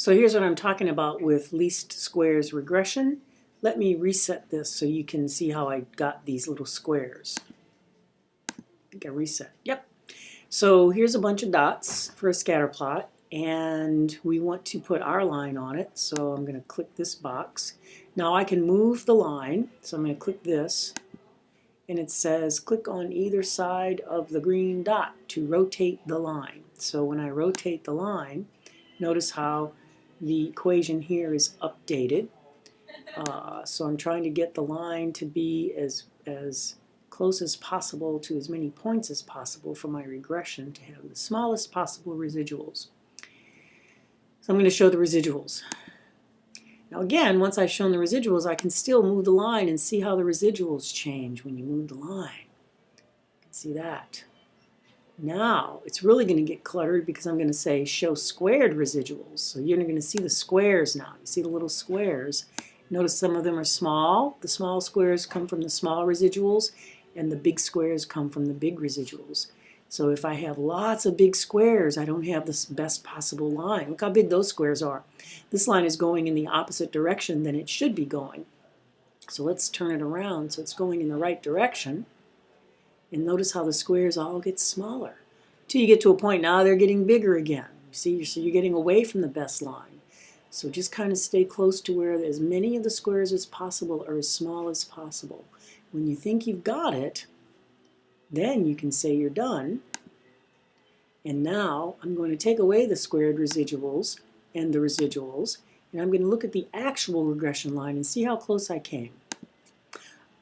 So here's what I'm talking about with least squares regression. Let me reset this so you can see how I got these little squares. I think I reset. Yep. So here's a bunch of dots for a scatter plot, and we want to put our line on it. So I'm going to click this box. Now I can move the line. So I'm going to click this, and it says click on either side of the green dot to rotate the line. So when I rotate the line, notice how the equation here is updated. So I'm trying to get the line to be as close as possible to as many points as possible for my regression to have the smallest possible residuals. So I'm going to show the residuals. Now again, once I've shown the residuals, I can still move the line and see how the residuals change when you move the line. You can see that. Now, it's really going to get cluttered because I'm going to say show squared residuals. So you're going to see the squares now. You see the little squares. Notice some of them are small. The small squares come from the small residuals, and the big squares come from the big residuals. So if I have lots of big squares, I don't have the best possible line. Look how big those squares are. This line is going in the opposite direction than it should be going. So let's turn it around so it's going in the right direction. And notice how the squares all get smaller until you get to a point now they're getting bigger again. You see, so you're getting away from the best line. So just kind of stay close to where as many of the squares as possible are as small as possible. When you think you've got it, then you can say you're done. And now I'm going to take away the squared residuals and the residuals, and I'm going to look at the actual regression line and see how close I came.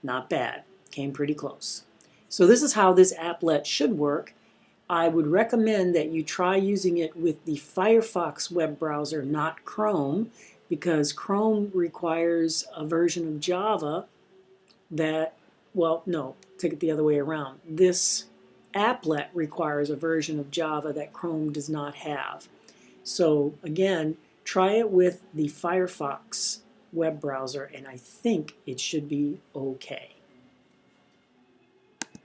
Not bad. Came pretty close. So this is how this applet should work. I would recommend that you try using it with the Firefox web browser, not Chrome, because Chrome requires a version of Java that, well, no, take it the other way around. This applet requires a version of Java that Chrome does not have. So again, try it with the Firefox web browser, and I think it should be okay.